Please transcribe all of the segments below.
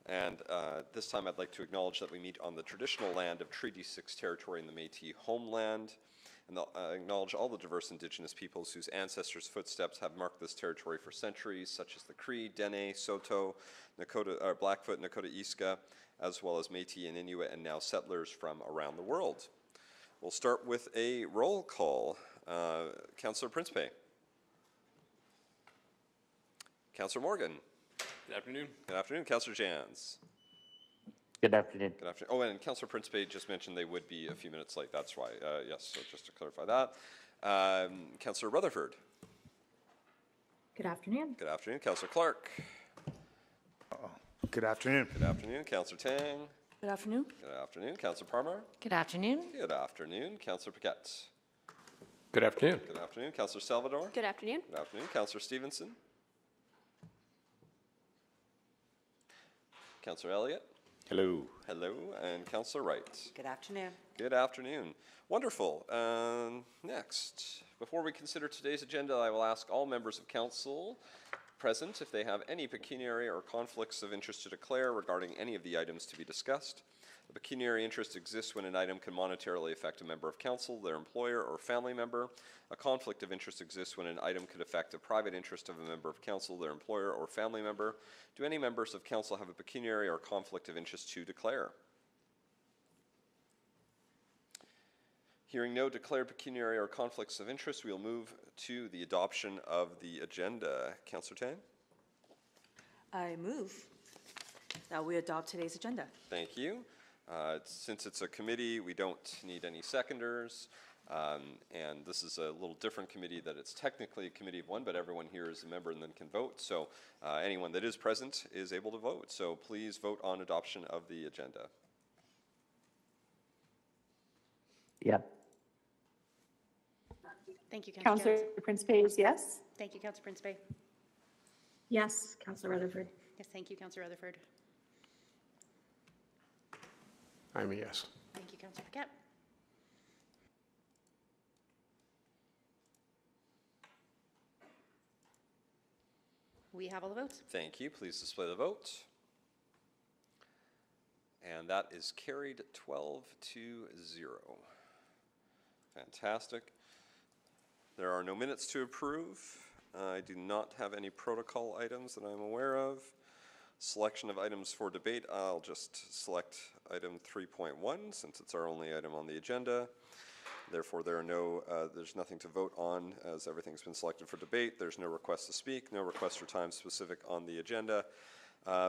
And this time I'd like to acknowledge that we meet on the traditional land of Treaty 6 territory in the Métis homeland, and acknowledge all the diverse Indigenous peoples whose ancestors' footsteps have marked this territory for centuries, such as the Cree, Dene, Saulteaux, Nakota, Blackfoot, Nakota Iska, as well as Métis and Inuit, and now settlers from around the world. We'll start with a roll call. Councillor Principe. Councillor Morgan. Good afternoon. Good afternoon. Councillor Jans. Good afternoon. Good afternoon. Oh, and Councillor Principe just mentioned they would be a few minutes late. That's why. Yes, so just to clarify that. Councillor Rutherford. Good afternoon. Good afternoon. Councillor Clark. Good afternoon. Good afternoon. Councillor Tang. Good afternoon. Good afternoon. Councillor Parmar. Good afternoon. Good afternoon. Councillor Paquette. Good afternoon. Good afternoon. Councillor Salvador. Good afternoon. Good afternoon. Councillor Stevenson. Councillor Elliott. Hello. Hello. And Councillor Wright. Good afternoon. Good afternoon. Wonderful. Next, before we consider today's agenda, I will ask all members of council present if they have any pecuniary or conflicts of interest to declare regarding any of the items to be discussed. A pecuniary interest exists when an item can monetarily affect a member of council, their employer, or family member. A conflict of interest exists when an item could affect a private interest of a member of council, their employer, or family member. Do any members of council have a pecuniary or conflict of interest to declare? Hearing no declared pecuniary or conflicts of interest, we will move to the adoption of the agenda. Councillor Tang? I move that we adopt today's agenda. Thank you. Since it's a committee, we don't need any seconders. And this is a little different committee that it's technically a committee of one, but everyone here is a member and then can vote. So anyone that is present is able to vote. So please vote on adoption of the agenda. Yeah. Thank you, Councillor Principe is yes. Thank you, Councillor Principe. Yes, Councillor Rutherford. Yes, thank you, Councillor Rutherford. I'm a yes. Thank you, Councillor Paquette. We have all the votes. Thank you. Please display the vote. And that is carried 12-0. Fantastic. There are no minutes to approve. I do not have any protocol items that I'm aware of. Selection of items for debate, I'll just select item 3.1 since it's our only item on the agenda. Therefore, there's nothing to vote on as everything's been selected for debate. There's no request to speak, no request for time specific on the agenda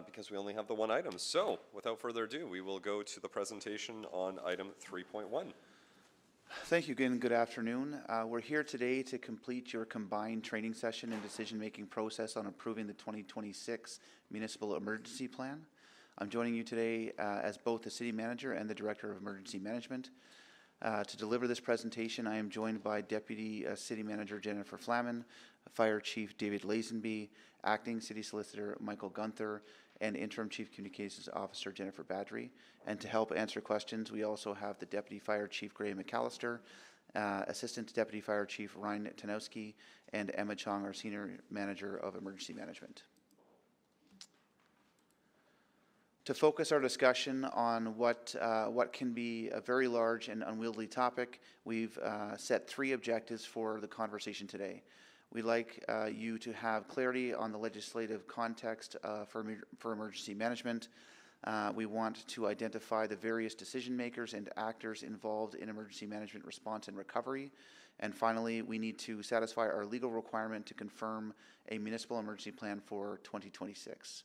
because we only have the one item. So, without further ado, we will go to the presentation on item 3.1. Thank you again. Good afternoon. We're here today to complete your combined training session and decision-making process on approving the 2026 Municipal Emergency Plan. I'm joining you today as both the City Manager and the Director of Emergency Management. To deliver this presentation, I am joined by Deputy City Manager Jennifer Flaman, Fire Chief David Lazenby, Acting City Solicitor Michael Gunther, and Interim Chief Communications Officer Jennifer Badry. And to help answer questions, we also have the Deputy Fire Chief Graham McAllister, Assistant Deputy Fire Chief Ryan Tanowski, and Emma Chong, our Senior Manager of Emergency Management. To focus our discussion on what can be a very large and unwieldy topic, we've set three objectives for the conversation today. We'd like you to have clarity on the legislative context for emergency management. We want to identify the various decision makers and actors involved in emergency management response and recovery. And finally, we need to satisfy our legal requirement to confirm a municipal emergency plan for 2026.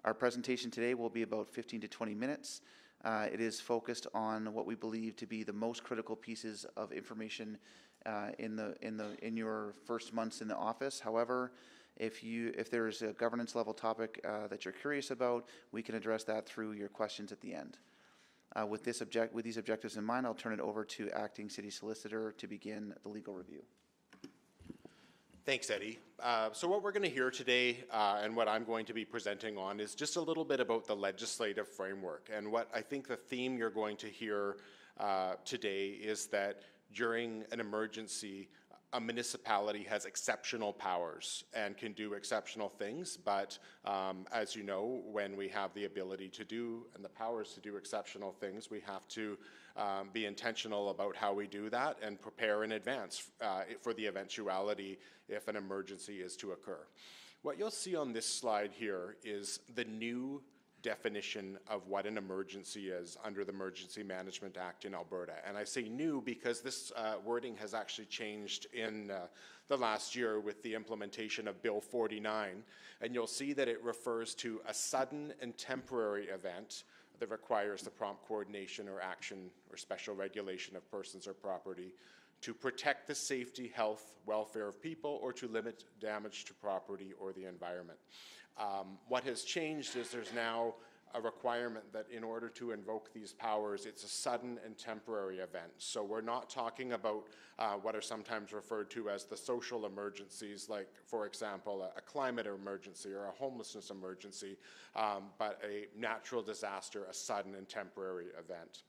Our presentation today will be about 15 to 20 minutes. It is focused on what we believe to be the most critical pieces of information in your first months in the office. However, if there's a governance level topic that you're curious about, we can address that through your questions at the end. With these objectives in mind, I'll turn it over to Acting City Solicitor to begin the legal review. Thanks, Eddie. So what we're going to hear today and what I'm going to be presenting on is just a little bit about the legislative framework. And what I think the theme you're going to hear today is that during an emergency, a municipality has exceptional powers and can do exceptional things, but as you know, when we have the ability to do and the powers to do exceptional things, we have to be intentional about how we do that and prepare in advance for the eventuality if an emergency is to occur. What you'll see on this slide here is the new definition of what an emergency is under the Emergency Management Act in Alberta. And I say new because this wording has actually changed in the last year with the implementation of Bill 49. And you'll see that it refers to a sudden and temporary event that requires the prompt coordination or action or special regulation of persons or property to protect the safety, health, welfare of people, or to limit damage to property or the environment. What has changed is there's now a requirement that in order to invoke these powers, it's a sudden and temporary event. So we're not talking about what are sometimes referred to as the social emergencies, like, for example, a climate emergency or a homelessness emergency, but a natural disaster, a sudden and temporary event.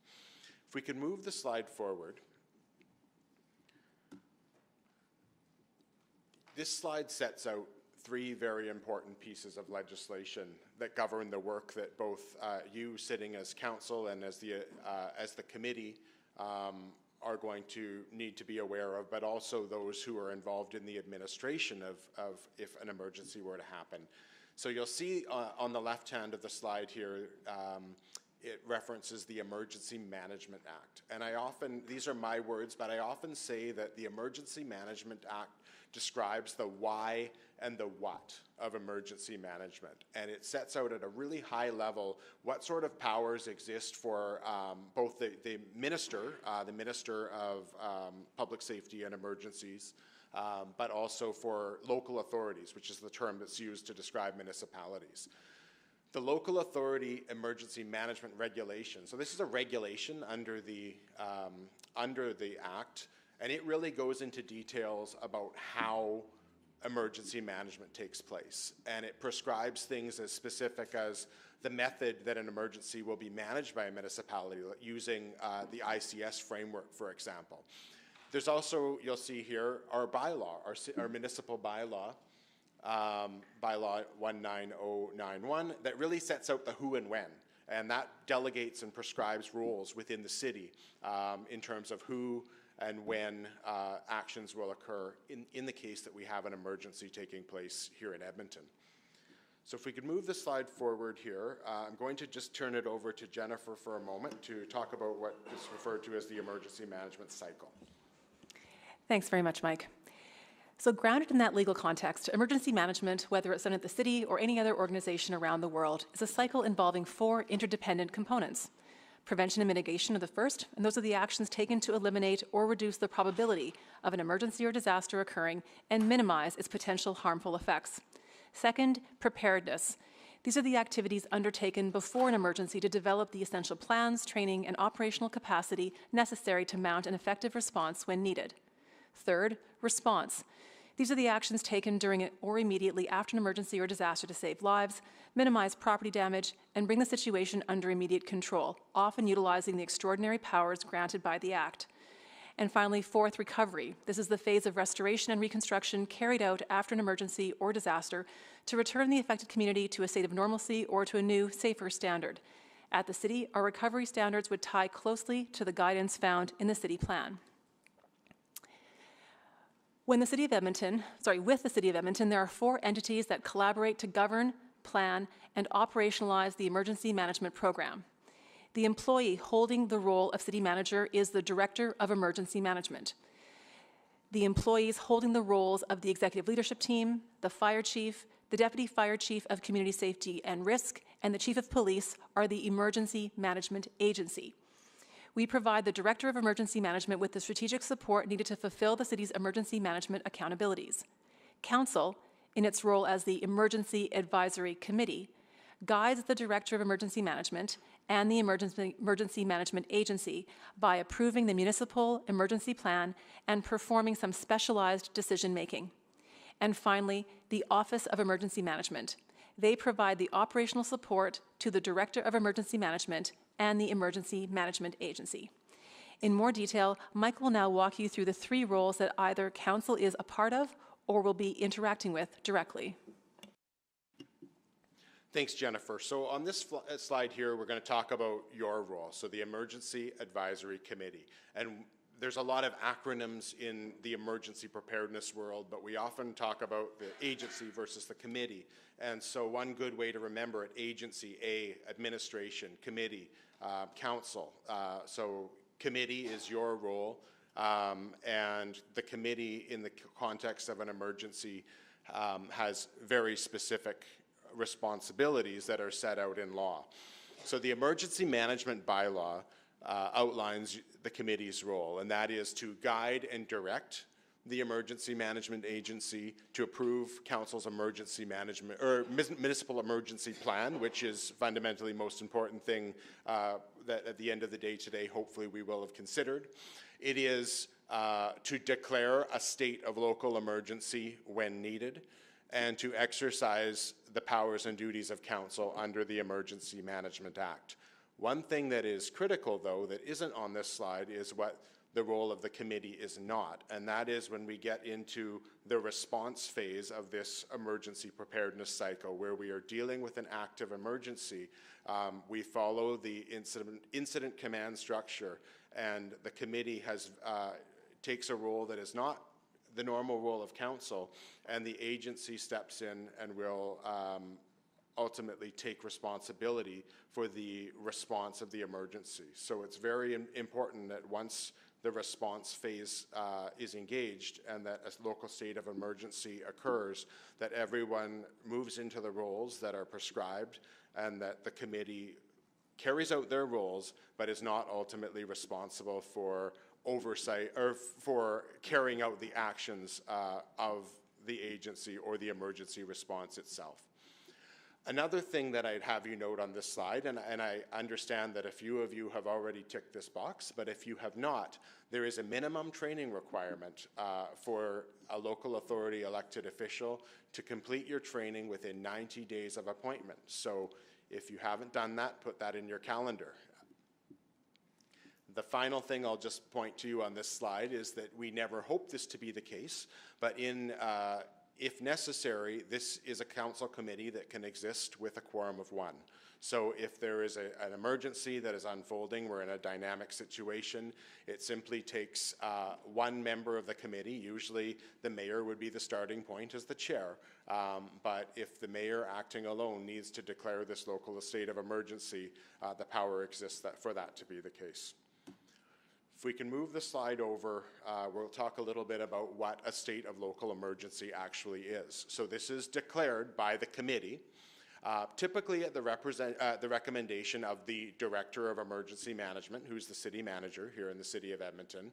If we could move the slide forward. This slide sets out three very important pieces of legislation that govern the work that both you sitting as council and as the committee are going to need to be aware of, but also those who are involved in the administration of if an emergency were to happen. So you'll see on the left hand of the slide here, it references the Emergency Management Act. And these are my words, but I often say that the Emergency Management Act describes the why and the what of emergency management. And it sets out at a really high level what sort of powers exist for both the Minister of Public Safety and Emergencies, but also for local authorities, which is the term that's used to describe municipalities. The Local Authority Emergency Management Regulation. So this is a regulation under the Act, and it really goes into details about how emergency management takes place. And it prescribes things as specific as the method that an emergency will be managed by a municipality using the ICS framework, for example. There's also, you'll see here, our bylaw, our municipal bylaw, bylaw 19091, that really sets out the who and when. And that delegates and prescribes rules within the city in terms of who and when actions will occur in the case that we have an emergency taking place here in Edmonton. So if we could move the slide forward here, I'm going to just turn it over to Jennifer for a moment to talk about what is referred to as the emergency management cycle. Thanks very much, Mike. So grounded in that legal context, emergency management, whether it's done at the city or any other organization around the world, is a cycle involving four interdependent components. Prevention and mitigation are the first, and those are the actions taken to eliminate or reduce the probability of an emergency or disaster occurring and minimize its potential harmful effects. Second, preparedness. These are the activities undertaken before an emergency to develop the essential plans, training, and operational capacity necessary to mount an effective response when needed. Third, response. These are the actions taken during or immediately after an emergency or disaster to save lives, minimize property damage, and bring the situation under immediate control, often utilizing the extraordinary powers granted by the Act. And finally, fourth, recovery. This is the phase of restoration and reconstruction carried out after an emergency or disaster to return the affected community to a state of normalcy or to a new, safer standard. At the city, our recovery standards would tie closely to the guidance found in the city plan. With the City of Edmonton, there are four entities that collaborate to govern, plan, and operationalize the emergency management program. The employee holding the role of city manager is the Director of Emergency Management. The employees holding the roles of the executive leadership team, the fire chief, the deputy fire chief of community safety and risk, and the chief of police are the Emergency Management Agency. We provide the Director of Emergency Management with the strategic support needed to fulfill the city's emergency management accountabilities. Council, in its role as the Emergency Advisory Committee, guides the Director of Emergency Management and the Emergency Management Agency by approving the municipal emergency plan and performing some specialized decision-making. And finally, the Office of Emergency Management. They provide the operational support to the Director of Emergency Management and the Emergency Management Agency. In more detail, Mike will now walk you through the 3 roles that either council is a part of or will be interacting with directly. Thanks, Jennifer. So on this slide here, we're going to talk about your role, so the Emergency Advisory Committee. And there's a lot of acronyms in the emergency preparedness world, but we often talk about the agency versus the committee. And so one good way to remember it, agency, A, administration, committee, council. So committee is your role, and the committee in the context of an emergency has very specific responsibilities that are set out in law. So the emergency management bylaw outlines the committee's role, and that is to guide and direct the emergency management agency to approve council's emergency management or municipal emergency plan, which is fundamentally most important thing that at the end of the day today, hopefully we will have considered. It is to declare a state of local emergency when needed, and to exercise the powers and duties of council under the Emergency Management Act. One thing that is critical, though, that isn't on this slide is what the role of the committee is not, and that is when we get into the response phase of this emergency preparedness cycle, where we are dealing with an active emergency. We follow the incident command structure, and the committee takes a role that is not the normal role of council, and the agency steps in and will ultimately take responsibility for the response of the emergency. So it's very important that once the response phase is engaged and that a local state of emergency occurs, that everyone moves into the roles that are prescribed, and that the committee carries out their roles but is not ultimately responsible for oversight or for carrying out the actions of the agency or the emergency response itself. Another thing that I'd have you note on this slide, and I understand that a few of you have already ticked this box, but if you have not, there is a minimum training requirement for a local authority elected official to complete your training within 90 days of appointment. So if you haven't done that, put that in your calendar. The final thing I'll just point to you on this slide is that we never hope this to be the case, but if necessary, this is a council committee that can exist with a quorum of 1. So if there is an emergency that is unfolding, we're in a dynamic situation, it simply takes 1 member of the committee. Usually the mayor would be the starting point as the chair, but if the mayor acting alone needs to declare this local state of emergency, the power exists for that to be the case. If we can move the slide over, we'll talk a little bit about what a state of local emergency actually is. So this is declared by the committee, typically at the recommendation of the Director of Emergency Management, who's the city manager here in the city of Edmonton.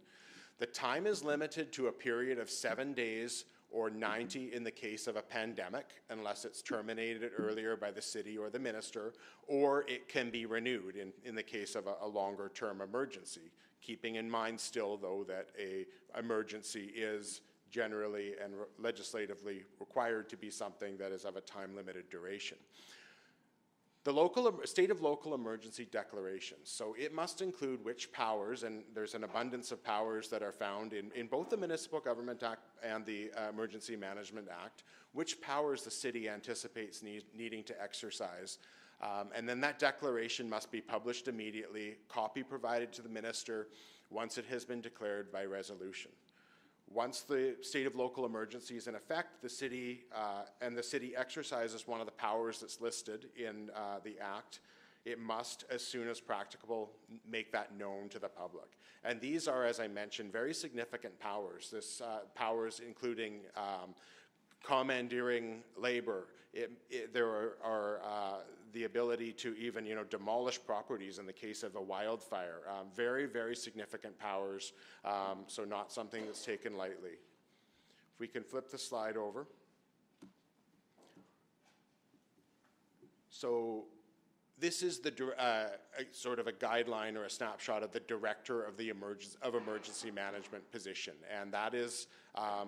The time is limited to a period of 7 days or 90 in the case of a pandemic, unless it's terminated earlier by the city or the minister, or it can be renewed in the case of a longer term emergency. Keeping in mind still, though, that an emergency is generally and legislatively required to be something that is of a time-limited duration. The state of local emergency declaration. So it must include which powers, and there's an abundance of powers that are found in both the Municipal Government Act and the Emergency Management Act, which powers the city anticipates needing to exercise. And then that declaration must be published immediately, copy provided to the minister once it has been declared by resolution. Once the state of local emergency is in effect, the city exercises one of the powers that's listed in the Act. It must, as soon as practicable, make that known to the public. And these are, as I mentioned, very significant powers. This powers including commandeering labor. There are the ability to even demolish properties in the case of a wildfire. Very, very significant powers, so not something that's taken lightly. If we can flip the slide over. So this is the sort of a guideline or a snapshot of the director of the emergency management position, and that is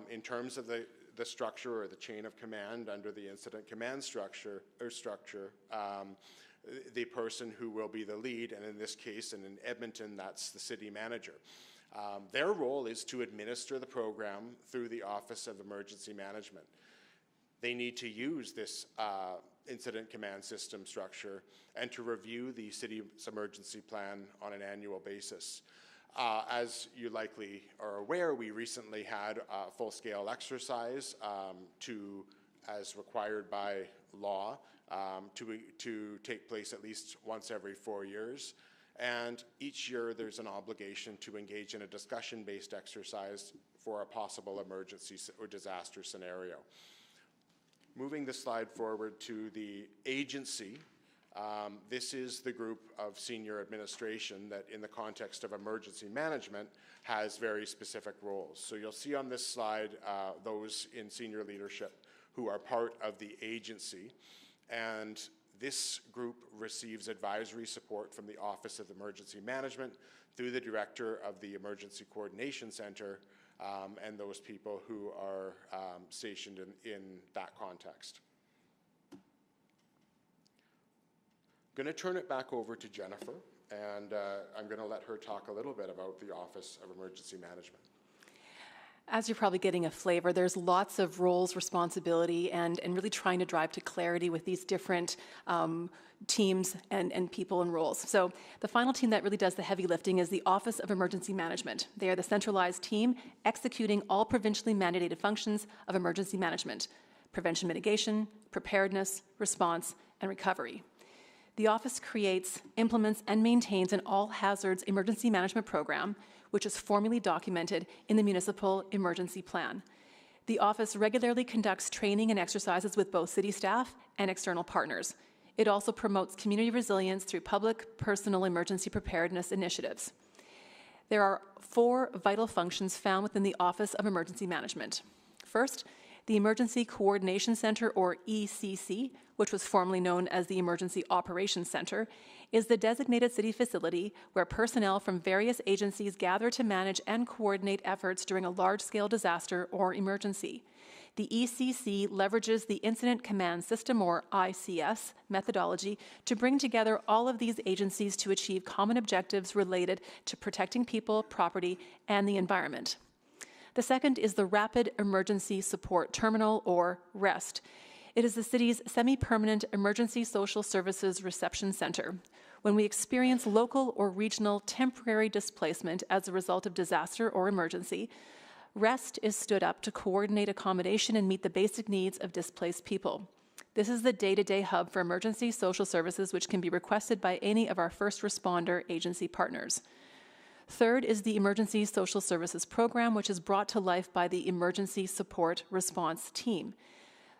in terms of the the structure or the chain of command under the incident command structure, the person who will be the lead, and in this case, and in Edmonton, that's the city manager. Their role is to administer the program through the Office of Emergency Management. They need to use this incident command system structure and to review the city's emergency plan on an annual basis. As you likely are aware, we recently had a full-scale exercise as required by law, to take place at least once every 4 years. And each year there's an obligation to engage in a discussion-based exercise for a possible emergency or disaster scenario. Moving the slide forward to the agency, this is the group of senior administration that in the context of emergency management has very specific roles. So you'll see on this slide those in senior leadership who are part of the agency, and this group receives advisory support from the Office of Emergency Management through the Director of the Emergency Coordination Center and those people who are stationed in that context. I'm going to turn it back over to Jennifer, and I'm going to let her talk a little bit about the Office of Emergency Management. As you're probably getting a flavor, there's lots of roles, responsibility, and really trying to drive to clarity with these different teams and people and roles. So the final team that really does the heavy lifting is the Office of Emergency Management. They are the centralized team executing all provincially mandated functions of emergency management: prevention, mitigation, preparedness, response, and recovery. The office creates, implements, and maintains an all-hazards emergency management program, which is formally documented in the Municipal Emergency Plan. The office regularly conducts training and exercises with both city staff and external partners. It also promotes community resilience through public, personal emergency preparedness initiatives. There are 4 vital functions found within the Office of Emergency Management. First, the Emergency Coordination Center, or ECC, which was formerly known as the Emergency Operations Center, is the designated city facility where personnel from various agencies gather to manage and coordinate efforts during a large-scale disaster or emergency. The ECC leverages the Incident Command System, or ICS, methodology to bring together all of these agencies to achieve common objectives related to protecting people, property, and the environment. The second is the Rapid Emergency Support Terminal, or REST. It is the city's semi-permanent emergency social services reception center. When we experience local or regional temporary displacement as a result of disaster or emergency, REST is stood up to coordinate accommodation and meet the basic needs of displaced people. This is the day-to-day hub for emergency social services, which can be requested by any of our first responder agency partners. Third is the Emergency Social Services Program, which is brought to life by the Emergency Support Response Team.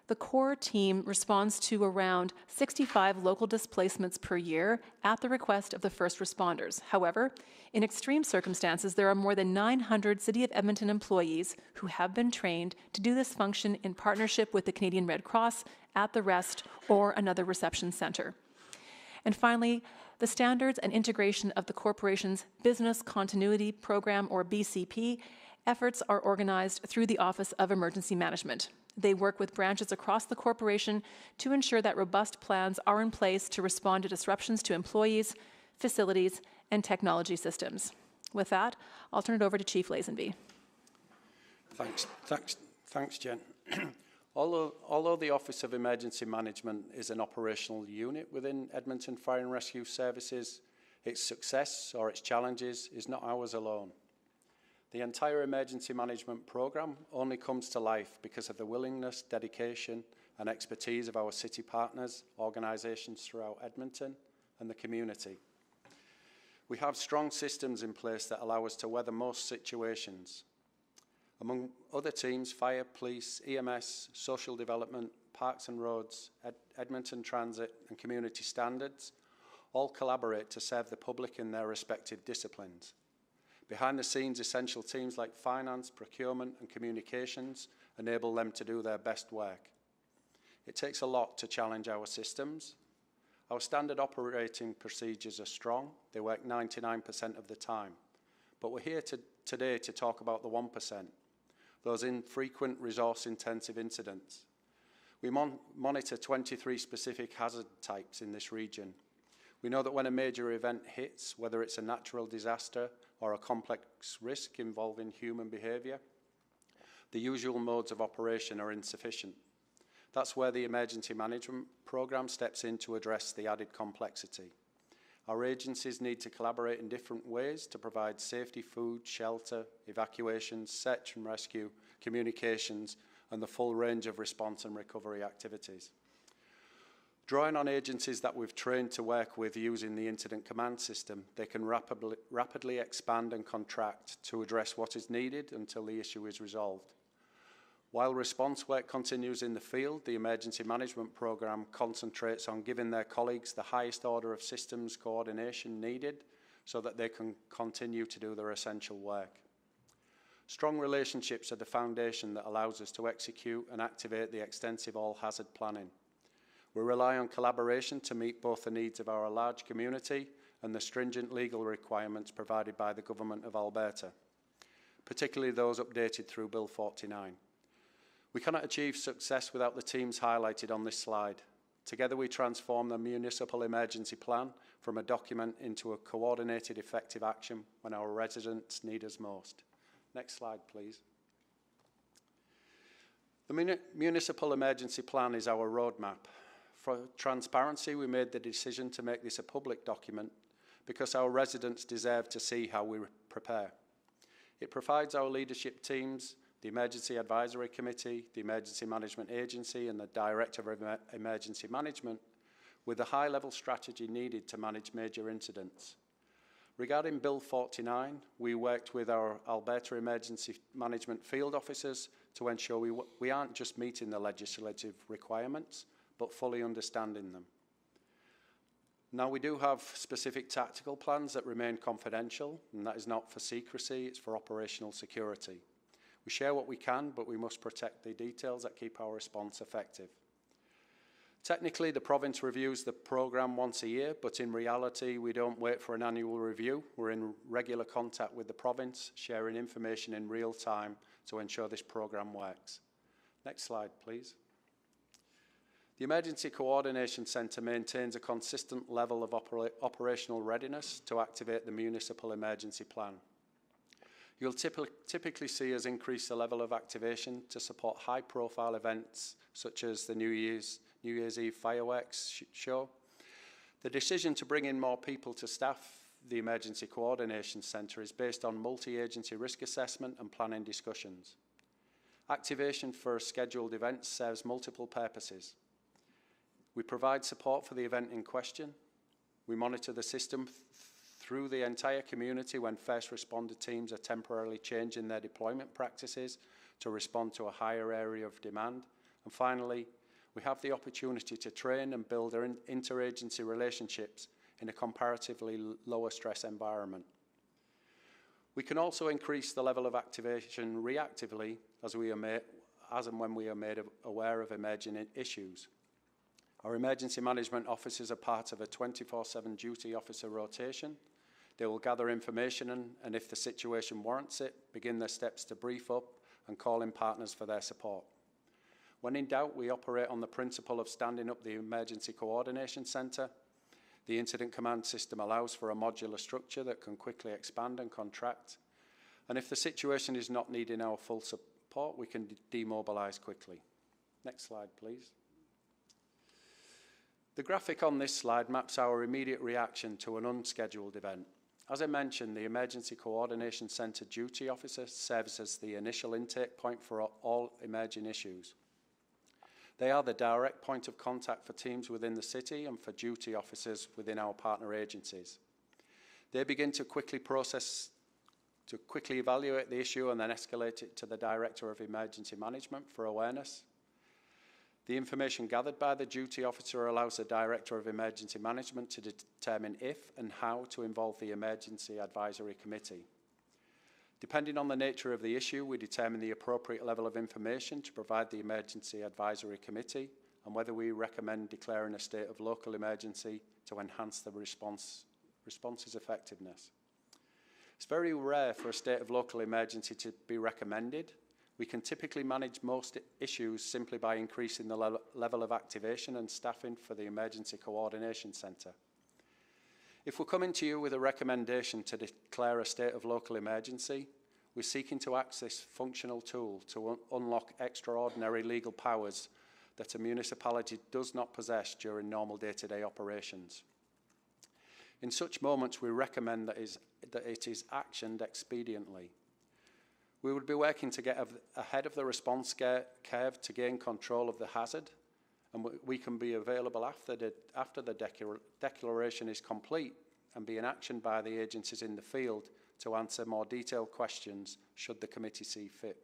The core team responds to around 65 local displacements per year at the request of the first responders. However, in extreme circumstances, there are more than 900 City of Edmonton employees who have been trained to do this function in partnership with the Canadian Red Cross at the REST or another reception center. And finally, the standards and integration of the corporation's Business Continuity Program, or BCP, efforts are organized through the Office of Emergency Management. They work with branches across the corporation to ensure that robust plans are in place to respond to disruptions to employees, facilities, and technology systems. With that, I'll turn it over to Chief Lazenby. Thanks, Jen. Although the Office of Emergency Management is an operational unit within Edmonton Fire and Rescue Services, its success or its challenges is not ours alone. The entire emergency management program only comes to life because of the willingness, dedication, and expertise of our city partners, organisations throughout Edmonton, and the community. We have strong systems in place that allow us to weather most situations. Among other teams, fire, police, EMS, social development, parks and roads, Edmonton Transit, and community standards all collaborate to serve the public in their respective disciplines. Behind the scenes, essential teams like finance, procurement, and communications enable them to do their best work. It takes a lot to challenge our systems. Our standard operating procedures are strong. They work 99% of the time. But we're here today to talk about the 1%. those infrequent resource-intensive incidents. We monitor 23 specific hazard types in this region. We know that when a major event hits, whether it's a natural disaster or a complex risk involving human behaviour, the usual modes of operation are insufficient. That's where the emergency management programme steps in to address the added complexity. Our agencies need to collaborate in different ways to provide safety, food, shelter, evacuations, search and rescue, communications, and the full range of response and recovery activities. Drawing on agencies that we've trained to work with using the incident command system, they can rapidly expand and contract to address what is needed until the issue is resolved. While response work continues in the field, the emergency management programme concentrates on giving their colleagues the highest order of systems coordination needed so that they can continue to do their essential work. Strong relationships are the foundation that allows us to execute and activate the extensive all-hazard planning. We rely on collaboration to meet both the needs of our large community and the stringent legal requirements provided by the Government of Alberta, particularly those updated through Bill 49. We cannot achieve success without the teams highlighted on this slide. Together we transform the municipal emergency plan from a document into a coordinated, effective action when our residents need us most. Next slide, please. The municipal emergency plan is our roadmap. For transparency, we made the decision to make this a public document because our residents deserve to see how we prepare. It provides our leadership teams, the Emergency Advisory Committee, the Emergency Management Agency, and the Director of Emergency Management with the high-level strategy needed to manage major incidents. Regarding Bill 49, we worked with our Alberta Emergency Management field officers to ensure we aren't just meeting the legislative requirements, but fully understanding them. Now, we do have specific tactical plans that remain confidential, and that is not for secrecy, it's for operational security. We share what we can, but we must protect the details that keep our response effective. Technically, the province reviews the programme once a year, but in reality, we don't wait for an annual review. We're in regular contact with the province, sharing information in real time to ensure this programme works. Next slide, please. The Emergency Coordination Centre maintains a consistent level of operational readiness to activate the municipal emergency plan. You'll typically see us increase the level of activation to support high-profile events such as the New Year's Eve fireworks show. The decision to bring in more people to staff the Emergency Coordination Centre is based on multi-agency risk assessment and planning discussions. Activation for scheduled events serves multiple purposes. We provide support for the event in question. We monitor the system through the entire community when first responder teams are temporarily changing their deployment practices to respond to a higher area of demand. And finally, we have the opportunity to train and build our interagency relationships in a comparatively lower stress environment. We can also increase the level of activation reactively as and when we are made aware of emerging issues. Our emergency management officers are part of a 24/7 duty officer rotation. They will gather information and if the situation warrants it, begin their steps to brief up and call in partners for their support. When in doubt, we operate on the principle of standing up the Emergency Coordination Centre. The incident command system allows for a modular structure that can quickly expand and contract. And if the situation is not needing our full support, we can demobilise quickly. Next slide, please. The graphic on this slide maps our immediate reaction to an unscheduled event. As I mentioned, the Emergency Coordination Centre duty officer serves as the initial intake point for all emerging issues. They are the direct point of contact for teams within the city and for duty officers within our partner agencies. They begin to quickly evaluate the issue and then escalate it to the Director of Emergency Management for awareness. The information gathered by the duty officer allows the Director of Emergency Management to determine if and how to involve the Emergency Advisory Committee. Depending on the nature of the issue, we determine the appropriate level of information to provide the Emergency Advisory Committee and whether we recommend declaring a state of local emergency to enhance the response's effectiveness. It's very rare for a state of local emergency to be recommended. We can typically manage most issues simply by increasing the level of activation and staffing for the Emergency Coordination Centre. If we're coming to you with a recommendation to declare a state of local emergency, we're seeking to access functional tool to unlock extraordinary legal powers that a municipality does not possess during normal day-to-day operations. In such moments, we recommend that it is actioned expediently. We would be working to get ahead of the response curve to gain control of the hazard, and we can be available after the declaration is complete and be in action by the agencies in the field to answer more detailed questions should the committee see fit.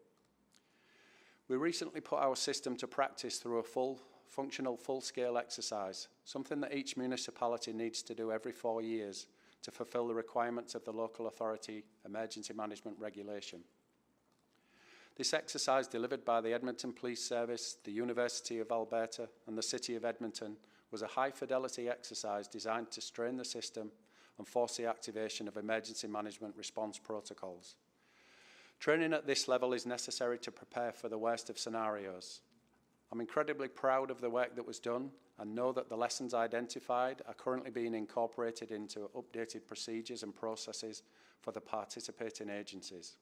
We recently put our system to practice through a functional full-scale exercise, something that each municipality needs to do every 4 years to fulfil the requirements of the local authority emergency management regulation. This exercise, delivered by the Edmonton Police Service, the University of Alberta and the City of Edmonton, was a high-fidelity exercise designed to strain the system and force the activation of emergency management response protocols. Training at this level is necessary to prepare for the worst of scenarios. I'm incredibly proud of the work that was done and know that the lessons identified are currently being incorporated into updated procedures and processes for the participating agencies.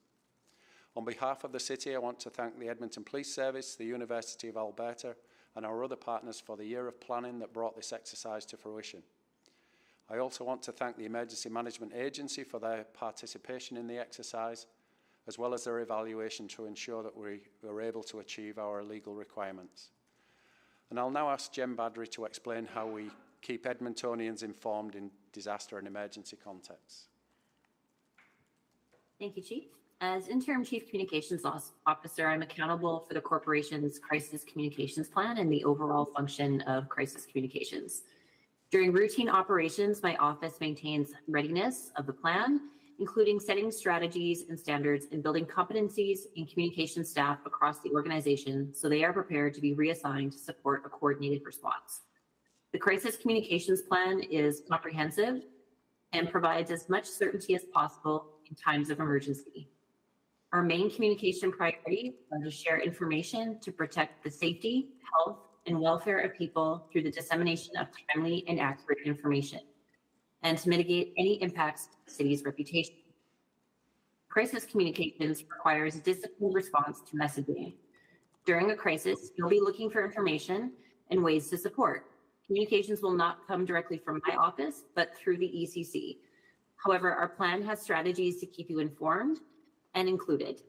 On behalf of the City, I want to thank the Edmonton Police Service, the University of Alberta, and our other partners for the year of planning that brought this exercise to fruition. I also want to thank the Emergency Management Agency for their participation in the exercise, as well as their evaluation to ensure that we were able to achieve our legal requirements. And I'll now ask Jen Badry to explain how we keep Edmontonians informed in disaster and emergency contexts. Thank you, Chief. As Interim Chief Communications Officer, I'm accountable for the corporation's crisis communications plan and the overall function of crisis communications. During routine operations, my office maintains readiness of the plan, including setting strategies and standards and building competencies in communication staff across the organization so they are prepared to be reassigned to support a coordinated response. The crisis communications plan is comprehensive and provides as much certainty as possible in times of emergency. Our main communication priority is to share information to protect the safety, health, and welfare of people through the dissemination of timely and accurate information, and to mitigate any impacts to the city's reputation. Crisis communications requires a disciplined response to messaging. During a crisis, you'll be looking for information and ways to support. Communications will not come directly from my office, but through the ECC. However, our plan has strategies to keep you informed and included.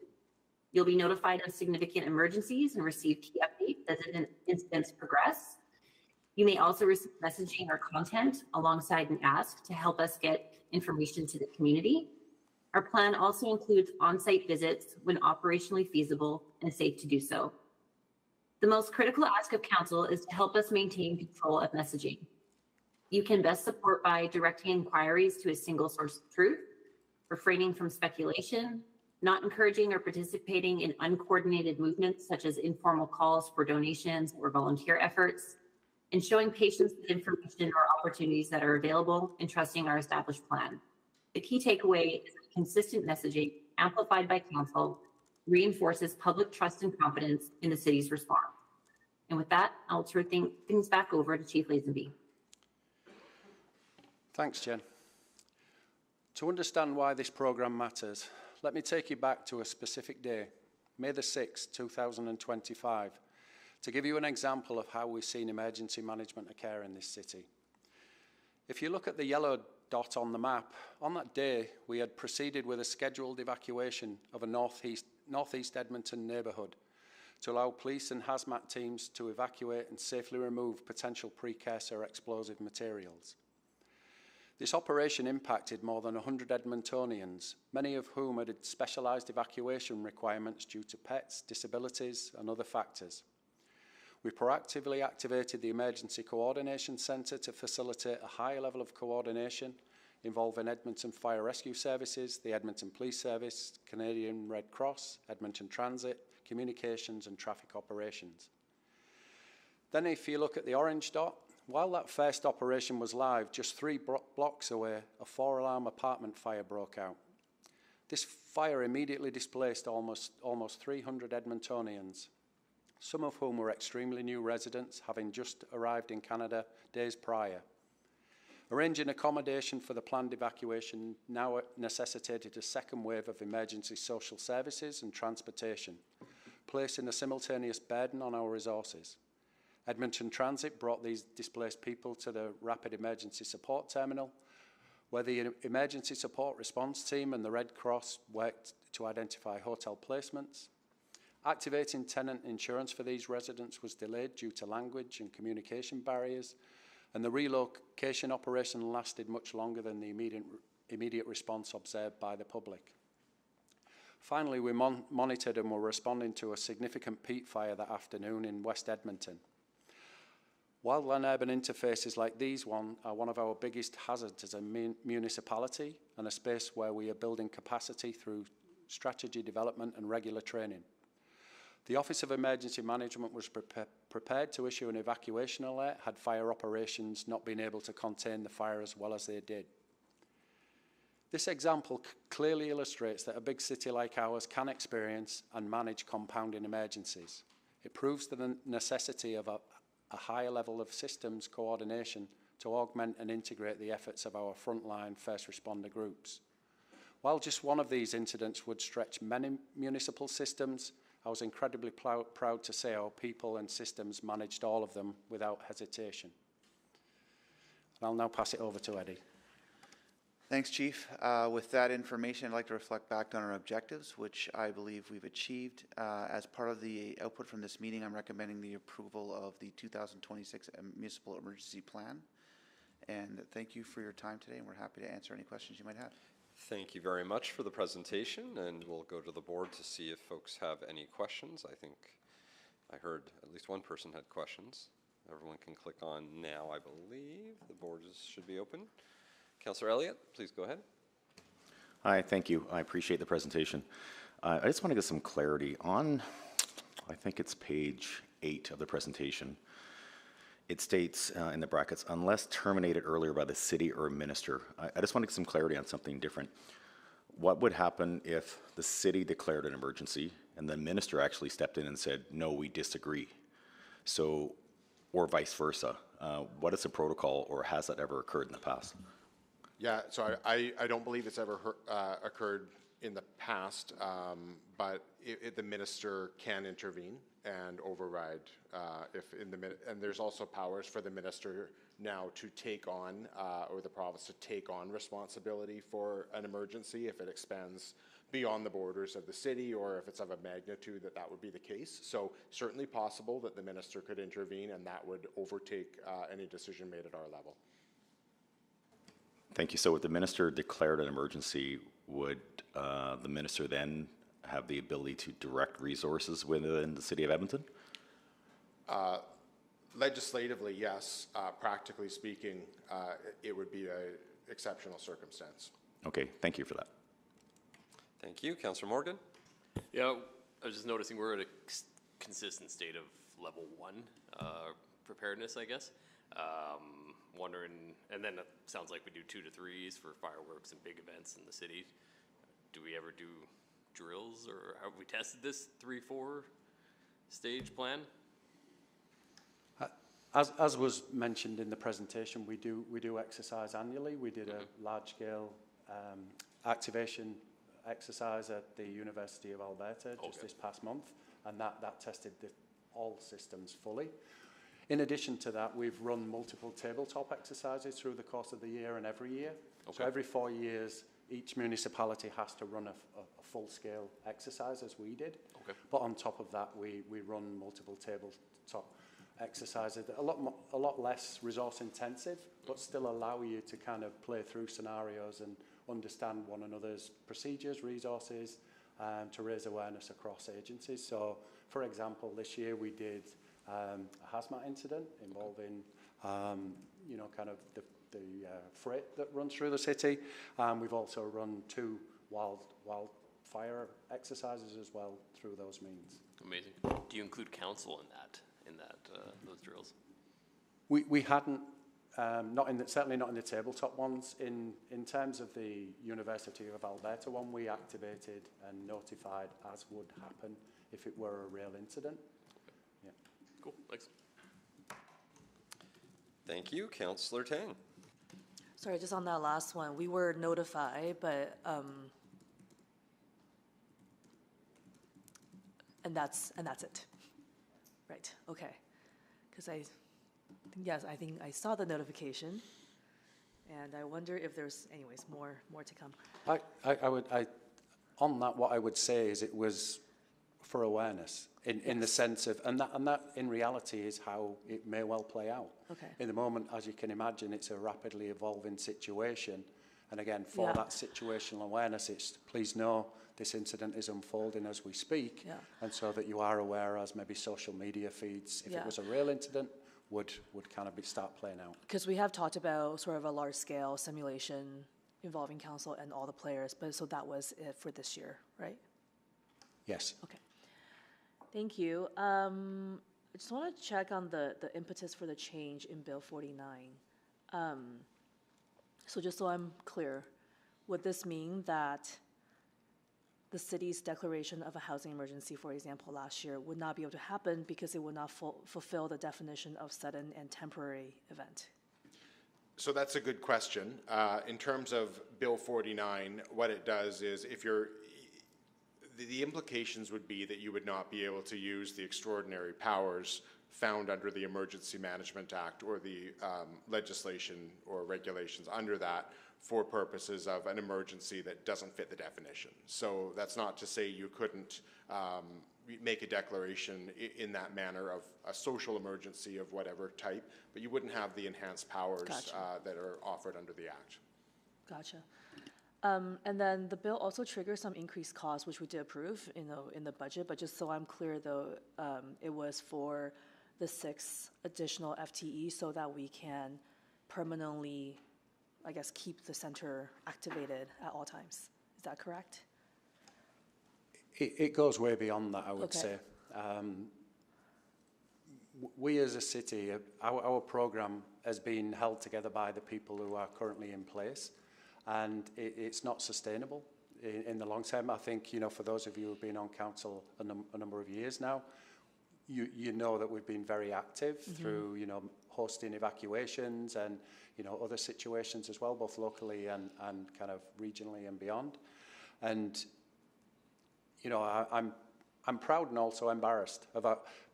You'll be notified of significant emergencies and receive key updates as incidents progress. You may also receive messaging or content alongside an ask to help us get information to the community. Our plan also includes on-site visits when operationally feasible and safe to do so. The most critical ask of Council is to help us maintain control of messaging. You can best support by directing inquiries to a single source of truth, refraining from speculation, not encouraging or participating in uncoordinated movements such as informal calls for donations or volunteer efforts, and showing patience with information or opportunities that are available and trusting our established plan. The key takeaway is that consistent messaging, amplified by Council, reinforces public trust and confidence in the city's response. And with that, I'll turn things back over to Chief Lazenby. Thanks, Jen. To understand why this programme matters, let me take you back to a specific day, May the 6th, 2025, to give you an example of how we've seen emergency management occur in this city. If you look at the yellow dot on the map, on that day, we had proceeded with a scheduled evacuation of a northeast Edmonton neighbourhood to allow police and hazmat teams to evacuate and safely remove potential precursor explosive materials. This operation impacted more than 100 Edmontonians, many of whom had specialised evacuation requirements due to pets, disabilities and other factors. We proactively activated the Emergency Coordination Centre to facilitate a high level of coordination involving Edmonton Fire Rescue Services, the Edmonton Police Service, Canadian Red Cross, Edmonton Transit, Communications and Traffic Operations. Then if you look at the orange dot, while that first operation was live, just 3 blocks away, a 4-alarm apartment fire broke out. This fire immediately displaced almost 300 Edmontonians, some of whom were extremely new residents, having just arrived in Canada days prior. Arranging accommodation for the planned evacuation now necessitated a second wave of emergency social services and transportation, placing a simultaneous burden on our resources. Edmonton Transit brought these displaced people to the Rapid Emergency Support Terminal, where the Emergency Support Response Team and the Red Cross worked to identify hotel placements. Activating tenant insurance for these residents was delayed due to language and communication barriers, and the relocation operation lasted much longer than the immediate response observed by the public. Finally, we monitored and were responding to a significant peat fire that afternoon in West Edmonton. Wildland urban interfaces like these are one of our biggest hazards as a municipality, and a space where we are building capacity through strategy development and regular training. The Office of Emergency Management was prepared to issue an evacuation alert had fire operations not been able to contain the fire as well as they did. This example clearly illustrates that a big city like ours can experience and manage compounding emergencies. It proves the necessity of a higher level of systems coordination to augment and integrate the efforts of our frontline first responder groups. While just one of these incidents would stretch many municipal systems, I was incredibly proud to say our people and systems managed all of them without hesitation. And I'll now pass it over to Eddie. Thanks, Chief. With that information, I'd like to reflect back on our objectives, which I believe we've achieved. As part of the output from this meeting, I'm recommending the approval of the 2026 Municipal Emergency Plan. And thank you for your time today, and we're happy to answer any questions you might have. Thank you very much for the presentation, and we'll go to the board to see if folks have any questions. I think I heard at least one person had questions. Everyone can click on now, I believe. The board should be open. Councillor Elliott, please go ahead. Hi, thank you. I appreciate the presentation. I just want to get some clarity on, I think it's page 8 of the presentation. It states in the brackets, unless terminated earlier by the city or minister. I just want to get some clarity on something different. What would happen if the city declared an emergency and the minister actually stepped in and said, no, we disagree? So, or vice versa. What is the protocol, or has that ever occurred in the past? Yeah, so I don't believe it's ever occurred in the past, but the minister can intervene and override and there's also powers for the minister now to take on, or the province to take on responsibility for an emergency if it expands beyond the borders of the city, or if it's of a magnitude that would be the case. So certainly possible that the minister could intervene, and that would overtake any decision made at our level. Thank you. So if the minister declared an emergency, would the minister then have the ability to direct resources within the city of Edmonton? Legislatively, yes. Practically speaking, it would be an exceptional circumstance. Okay, thank you for that. Thank you. Councillor Morgan? Yeah, I was just noticing we're at a consistent state of level 1 preparedness, I guess. Wondering, and then it sounds like we do 2 to 3s for fireworks and big events in the city. Do we ever do drills, or have we tested this 3-4 stage plan? As was mentioned in the presentation, we do exercise annually. We did a large-scale activation exercise at the University of Alberta just this past month, and that tested all systems fully. In addition to that, we've run multiple tabletop exercises through the course of the year and every year. So every 4 years, each municipality has to run a full-scale exercise, as we did. But on top of that, we run multiple tabletop exercises that are a lot less resource intensive, but still allow you to kind of play through scenarios and understand one another's procedures, resources, to raise awareness across agencies. So, for example, this year we did a hazmat incident involving, kind of the freight that runs through the city. We've also run 2 wildfire exercises as well through those means. Amazing. Do you include council in that those drills? We hadn't Certainly not in the tabletop ones. In terms of the University of Alberta one, we activated and notified as would happen if it were a real incident. Yeah. Cool, thanks. Thank you, Councillor Tang. Sorry, just on that last one, we were notified, but, and that's it. Right, okay. Because I think I saw the notification, and I wonder if there's, anyways, more to come. On that, what I would say is it was for awareness in the sense of, and that in reality is how it may well play out. Okay. In the moment, as you can imagine, it's a rapidly evolving situation. And again, for that situational awareness, it's please know this incident is unfolding as we speak. Yeah. And so that you are aware as maybe social media feeds, if it was a real incident, would kind of start playing out. Because we have talked about sort of a large-scale simulation involving council and all the players, but so that was it for this year, right? Yes. Okay. Thank you. I just want to check on the impetus for the change in Bill 49. So just so I'm clear, would this mean that the city's declaration of a housing emergency, for example, last year, would not be able to happen because it would not fulfill the definition of sudden and temporary event? So that's a good question. In terms of Bill 49, what it does is if you're the implications would be that you would not be able to use the extraordinary powers found under the Emergency Management Act or the legislation or regulations under that for purposes of an emergency that doesn't fit the definition. So that's not to say you couldn't make a declaration in that manner of a social emergency of whatever type, but you wouldn't have the enhanced powers that are offered under the Act. Gotcha. And then the bill also triggers some increased costs, which we did approve in the budget, but just so I'm clear though, it was for the 6 additional FTE so that we can permanently, I guess, keep the center activated at all times. Is that correct? It goes way beyond that, I would say. We as a city, our program has been held together by the people who are currently in place. And it's not sustainable in the long term. I think, for those of you who've been on council a number of years now, you know that we've been very active through, hosting evacuations and, other situations as well, both locally and kind of regionally and beyond. And, I'm proud and also embarrassed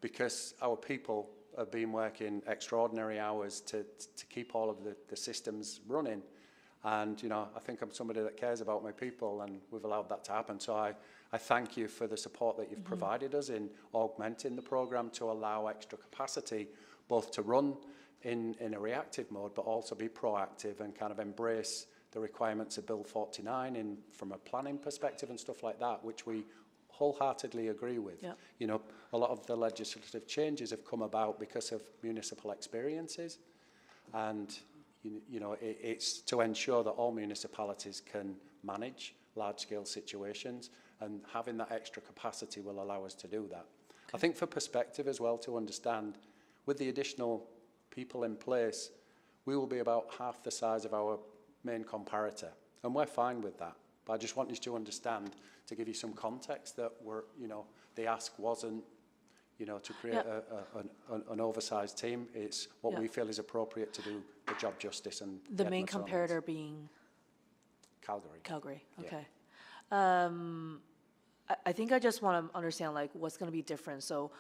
because our people have been working extraordinary hours to keep all of the systems running. And, I think I'm somebody that cares about my people, and we've allowed that to happen. So I thank you for the support that you've provided us in augmenting the programme to allow extra capacity, both to run in a reactive mode, but also be proactive and kind of embrace the requirements of Bill 49 from a planning perspective and stuff like that, which we wholeheartely agree with. Yep. A lot of the legislative changes have come about because of municipal experiences, and it's to ensure that all municipalities can manage large-scale situations, and having that extra capacity will allow us to do that. Okay. I think for perspective as well, to understand, with the additional people in place, we will be about half the size of our main comparator, and we're fine with that. But I just want you to understand, to give you some context, that the ask wasn't to create an oversized team. It's what we feel is appropriate to do the job justice. And the main comparator being? Calgary. Calgary, okay. Yeah. I think I just want to understand what's going to be different. So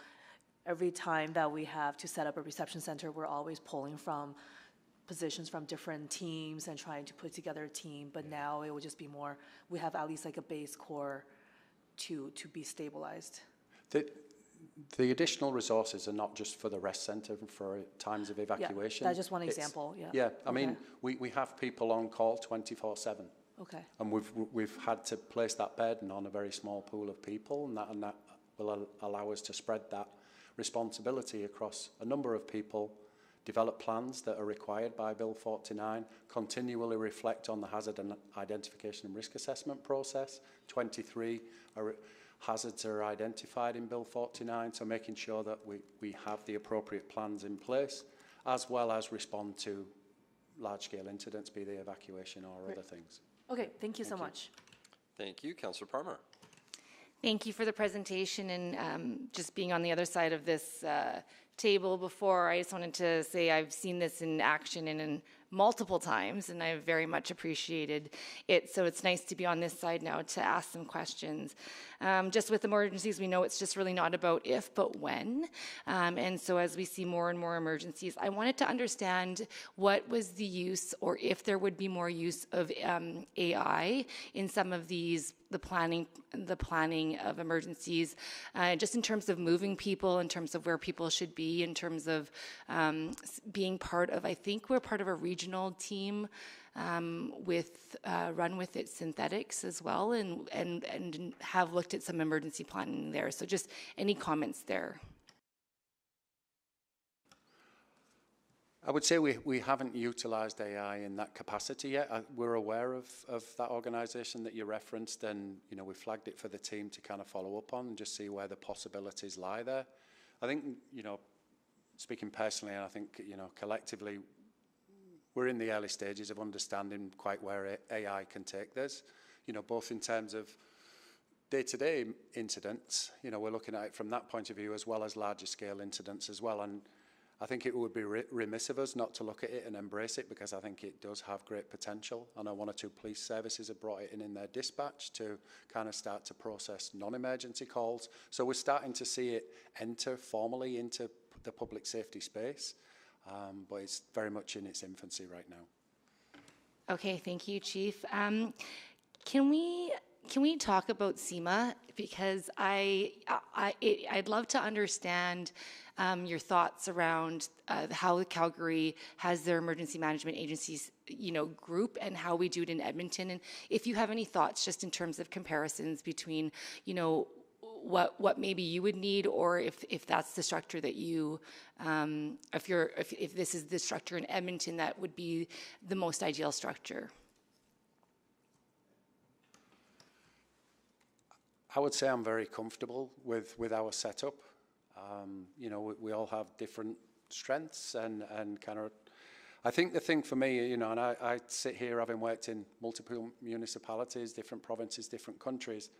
every time that we have to set up a reception center, we're always pulling from positions from different teams and trying to put together a team, but now it will just be more, we have at least a base core to be stabilized. The additional resources are not just for the rest centre for times of evacuation. Yeah, that's just one example, Yeah, I mean, we have people on call 24/7. Okay. And we've had to place that burden on a very small pool of people, and that will allow us to spread that responsibility across a number of people, develop plans that are required by Bill 49, continually reflect on the hazard and identification and risk assessment process. 23 hazards are identified in Bill 49, so making sure that we have the appropriate plans in place, as well as respond to large-scale incidents, be they evacuation or other things. Okay, thank you so much. Thank you. Councillor Parmer. Thank you for the presentation and just being on the other side of this table before. I just wanted to say I've seen this in action and in multiple times, and I very much appreciated it. So it's nice to be on this side now to ask some questions. Just with emergencies, we know it's just really not about if, but when. And so as we see more and more emergencies, I wanted to understand what was the use, or if there would be more use of AI in some of these, the planning of emergencies, just in terms of moving people, in terms of where people should be, in terms of being part of, I think we're part of a regional team with Run With It Synthetics as well, and have looked at some emergency planning there. So just any comments there? I would say we haven't utilised AI in that capacity yet. We're aware of that organisation that you referenced, and we flagged it for the team to kind of follow up on and just see where the possibilities lie there. I think, speaking personally, and I think, collectively, we're in the early stages of understanding quite where AI can take this, both in terms of day-to-day incidents, we're looking at it from that point of view, as well as larger scale incidents as well. And I think it would be remiss of us not to look at it and embrace it, because I think it does have great potential. I know 1 or 2 police services have brought it in their dispatch to kind of start to process non-emergency calls. So we're starting to see it enter formally into the public safety space, but it's very much in its infancy right now. Okay, thank you, Chief. Can we talk about SEMA? Because I'd love to understand your thoughts around how Calgary has their emergency management agencies, group, and how we do it in Edmonton. And if you have any thoughts just in terms of comparisons between, what maybe you would need, or if that's the structure that you, if this is the structure in Edmonton that would be the most ideal structure. I would say I'm very comfortable with our setup. We all have different strengths and kind of, I think the thing for me, and I sit here having worked in multiple municipalities, different provinces, different countries,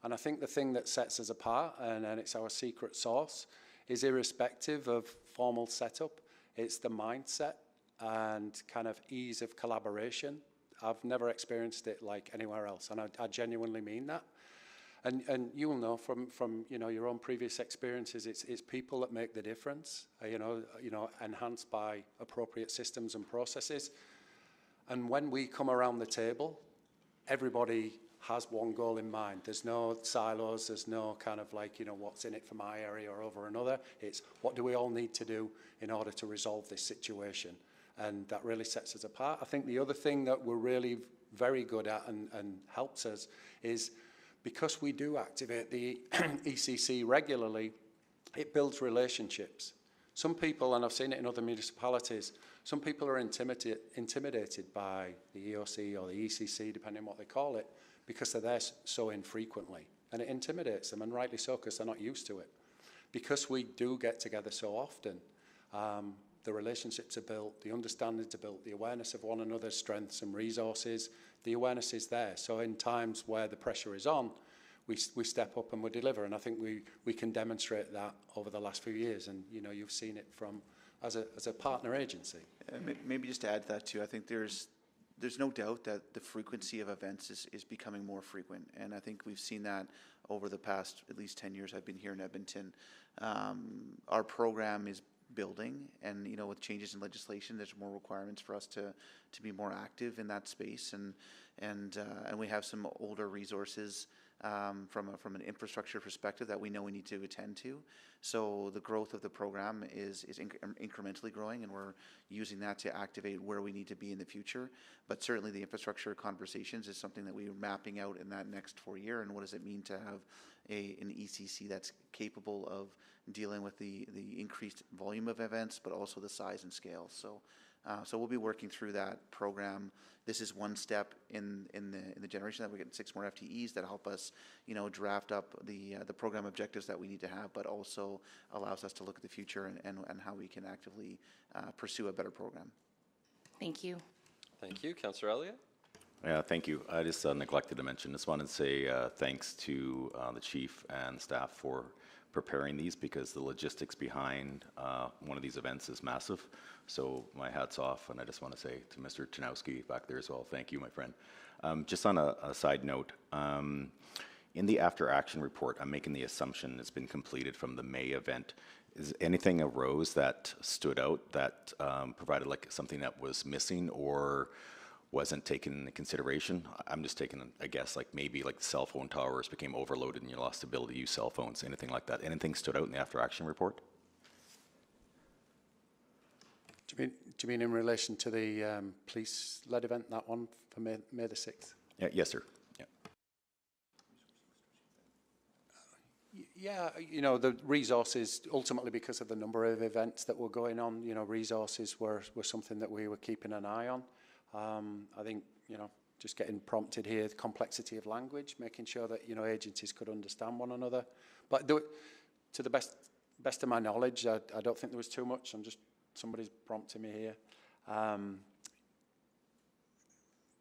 and I think the thing that sets us apart, and it's our secret sauce, is irrespective of formal setup, it's the mindset and kind of ease of collaboration. I've never experienced it like anywhere else, and I genuinely mean that. And you will know from your own previous experiences, it's people that make the difference. Enhanced by appropriate systems and processes. And when we come around the table, everybody has one goal in mind. There's no silos. There's no kind of what's in it for my area or over another. It's what do we all need to do in order to resolve this situation, and that really sets us apart. I think the other thing that we're really very good at and helps us is, because we do activate the ECC regularly, it builds relationships. Some people, and I've seen it in other municipalities, some people are intimidated by the EOC or the ECC, depending on what they call it, because they're there so infrequently. And it intimidates them, and rightly so, because they're not used to it. Because we do get together so often, the relationships are built, the understandings are built, the awareness of one another's strengths and resources, the awareness is there. So in times where the pressure is on, we step up and we deliver. And I think we can demonstrate that over the last few years. And you've seen it from as a partner agency. Maybe just to add to that too, I think there's no doubt that the frequency of events is becoming more frequent. And I think we've seen that over the past at least 10 years I've been here in Edmonton. Our program is building, and with changes in legislation, there's more requirements for us to be more active in that space, and we have some older resources from an infrastructure perspective that we know we need to attend to. So the growth of the program is incrementally growing, and we're using that to activate where we need to be in the future. But certainly the infrastructure conversations is something that we're mapping out in that next 4 year, and what does it mean to have an ECC that's capable of dealing with the increased volume of events, but also the size and scale. So we'll be working through that program. This is one step in the generation that we get 6 more FTEs that help us, draft up the program objectives that we need to have, but also allows us to look at the future and how we can actively pursue a better program. Thank you. Thank you. Councillor Elliott? Yeah, thank you. I just neglected to mention, just wanted to say thanks to the chief and staff for preparing these, because the logistics behind one of these events is massive. So my hat's off, and I just want to say to Mr. Chanowski back there as well, thank you, my friend. Just on a side note, in the after action report, I'm making the assumption it's been completed from the May event. Is anything arose that stood out that provided like something that was missing or wasn't taken into consideration? I'm just taking a guess, like maybe like the cell phone towers became overloaded and you lost the ability to use cell phones, anything like that. Anything stood out in the after action report? Do you mean in relation to the police-led event, that one for May the 6th? Yeah, yes, sir. Yeah. Yeah, you know, the resources, ultimately because of the number of events that were going on, you know, resources were something that we were keeping an eye on. I think, you know, just getting prompted here, the complexity of language, making sure that, you know, agencies could understand one another. But to the best of my knowledge, I don't think there was too much. Somebody's prompting me here.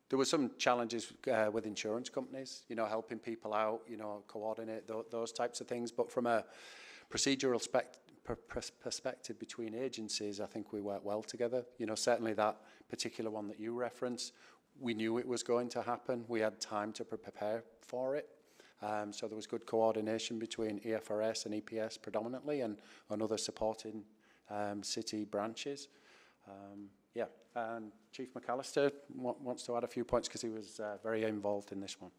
There were some challenges with insurance companies, you know, helping people out, you know, coordinate those types of things. But from a procedural perspective between agencies, I think we work well together. You know, certainly that particular one that you referenced, we knew it was going to happen. We had time to prepare for it. So there was good coordination between EFRS and EPS predominantly and other supporting city branches. Yeah, and Chief McAllister wants to add a few points because he was very involved in this one.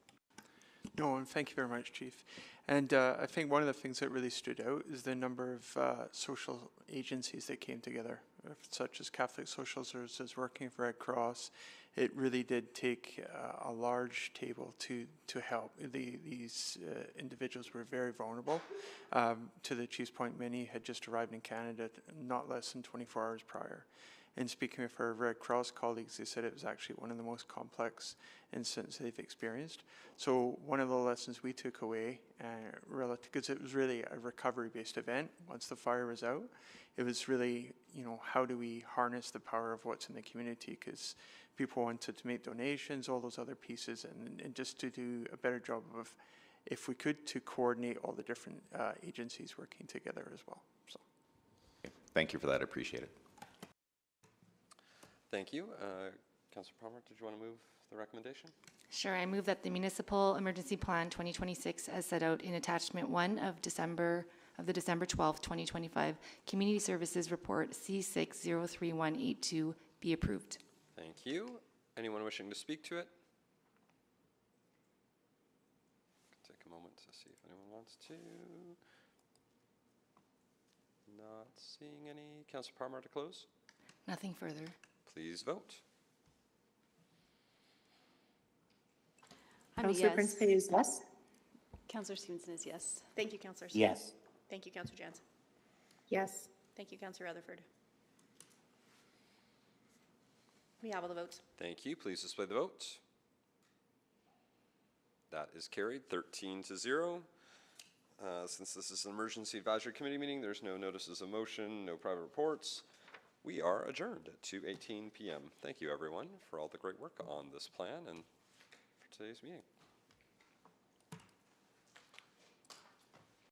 No, and thank you very much, Chief. And I think one of the things that really stood out is the number of social agencies that came together, such as Catholic Social Services, working with Red Cross. It really did take a large table to help. These individuals were very vulnerable. To the Chief's point, many had just arrived in Canada not less than 24 hours prior. And speaking with our Red Cross colleagues, they said it was actually one of the most complex incidents they've experienced. So one of the lessons we took away, because it was really a recovery-based event once the fire was out, it was really, you know, how do we harness the power of what's in the community? Because people wanted to make donations, all those other pieces, and just to do a better job of, if we could, to coordinate all the different agencies working together as well. So, Thank you for that. I appreciate it. Thank you. Councillor Palmer, did you want to move the recommendation? Sure, I move that the Municipal Emergency Plan 2026 as set out in Attachment 1 of the December 12th, 2025 Community Services Report C603182 be approved. Thank you. Anyone wishing to speak to it? Take a moment to see if anyone wants to. Not seeing any. Councillor Palmer to close? Nothing further. Please vote. Councillor Prince Pay is yes. Councillor Stevenson is yes. Thank you, Councillor. Yes. Thank you, Councillor Jansen. Yes. Thank you, Councillor Rutherford. We have all the votes. Thank you. Please display the vote. That is carried 13-0. Since this is an emergency advisory committee meeting, there's no notices of motion, no private reports. We are adjourned at 2:18 p.m. Thank you, everyone, for all the great work on this plan and for today's meeting.